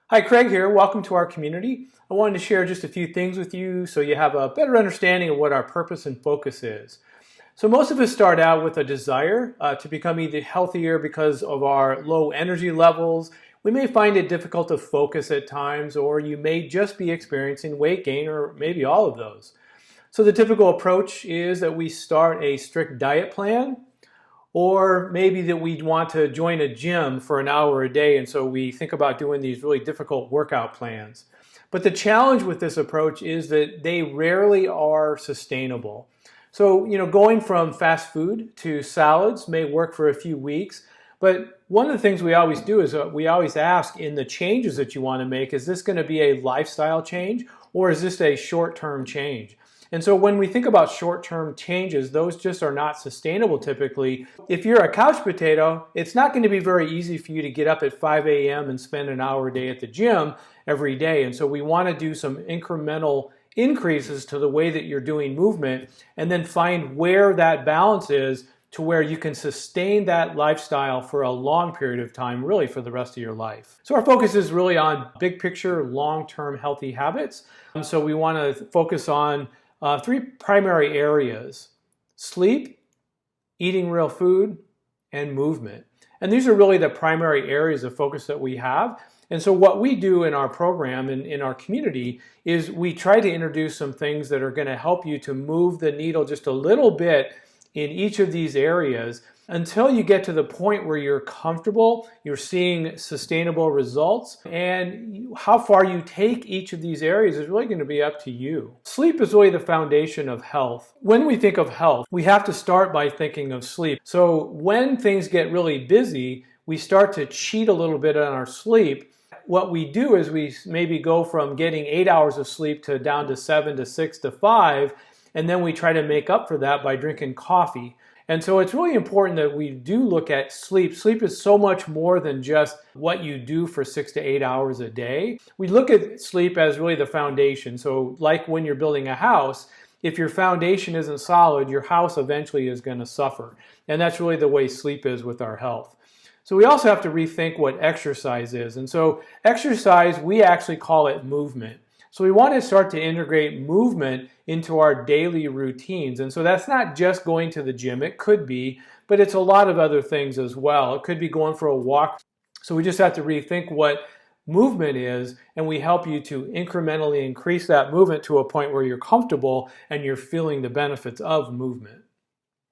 Hi, Craig here. Welcome to our community. I wanted to share just a few things with you so you have a better understanding of what our purpose and focus is. So most of us start out with a desire to become either healthier because of our low energy levels. We may find it difficult to focus at times, or you may just be experiencing weight gain, or maybe all of those. So the typical approach is that we start a strict diet plan, or maybe that we want to join a gym for an hour a day, and so we think about doing these really difficult workout plans. But the challenge with this approach is that they rarely are sustainable. So, going from fast food to salads may work for a few weeks, but one of the things we always do is we always ask in the changes that you want to make, is this going to be a lifestyle change or is this a short-term change? And so when we think about short-term changes, those just are not sustainable typically. If you're a couch potato, it's not going to be very easy for you to get up at 5 a.m. and spend an hour a day at the gym every day. And so we want to do some incremental increases to the way that you're doing movement, and then find where that balance is to where you can sustain that lifestyle for a long period of time, really for the rest of your life. So our focus is really on big picture, long-term healthy habits. So we want to focus on three primary areas: sleep, eating real food, and movement. And these are really the primary areas of focus that we have. And so what we do in our program and in our community is we try to introduce some things that are going to help you to move the needle just a little bit in each of these areas until you get to the point where you're comfortable, you're seeing sustainable results, and how far you take each of these areas is really going to be up to you. Sleep is really the foundation of health. When we think of health, we have to start by thinking of sleep. So when things get really busy, we start to cheat a little bit on our sleep. What we do is we maybe go from getting 8 hours of sleep to down to 7 to 6 to 5, and then we try to make up for that by drinking coffee. And so it's really important that we do look at sleep. Sleep is so much more than just what you do for 6 to 8 hours a day. We look at sleep as really the foundation. So like when you're building a house, if your foundation isn't solid, your house eventually is going to suffer. And that's really the way sleep is with our health. So we also have to rethink what exercise is. And so exercise, we actually call it movement. So we want to start to integrate movement into our daily routines. And so that's not just going to the gym. It could be, but it's a lot of other things as well. It could be going for a walk. So we just have to rethink what movement is, and we help you to incrementally increase that movement to a point where you're comfortable and you're feeling the benefits of movement.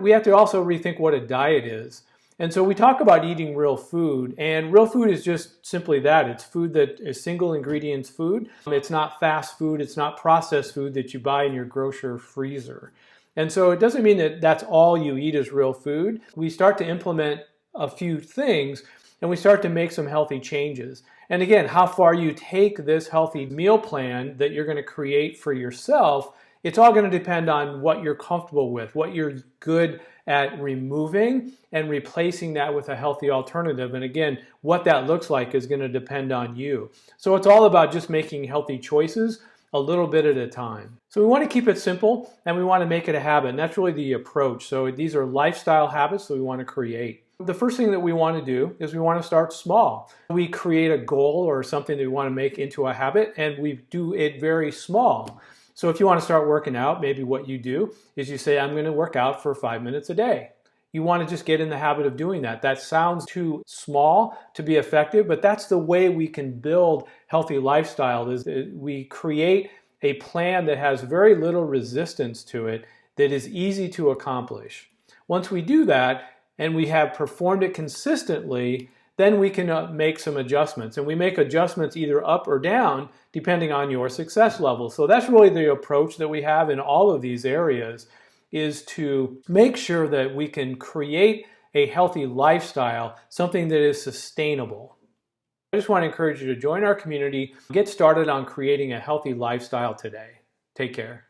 We have to also rethink what a diet is. And so we talk about eating real food, and real food is just simply that. It's food that is single ingredients food. It's not fast food. It's not processed food that you buy in your grocery freezer. And so it doesn't mean that that's all you eat is real food. We start to implement a few things, and we start to make some healthy changes. And again, how far you take this healthy meal plan that you're going to create for yourself, it's all going to depend on what you're comfortable with, what you're good at removing and replacing that with a healthy alternative. And again, what that looks like is going to depend on you. So it's all about just making healthy choices a little bit at a time. So we want to keep it simple, and we want to make it a habit. And that's really the approach. So these are lifestyle habits that we want to create. The first thing that we want to do is we want to start small. We create a goal or something that we want to make into a habit, and we do it very small. So if you want to start working out, maybe what you do is you say, I'm going to work out for 5 minutes a day. You want to just get in the habit of doing that. That sounds too small to be effective, but that's the way we can build healthy lifestyle. Is we create a plan that has very little resistance to it, that is easy to accomplish. Once we do that and we have performed it consistently, then we can make some adjustments. And we make adjustments either up or down depending on your success level. So that's really the approach that we have in all of these areas, is to make sure that we can create a healthy lifestyle, something that is sustainable. I just want to encourage you to join our community, get started on creating a healthy lifestyle today. Take care.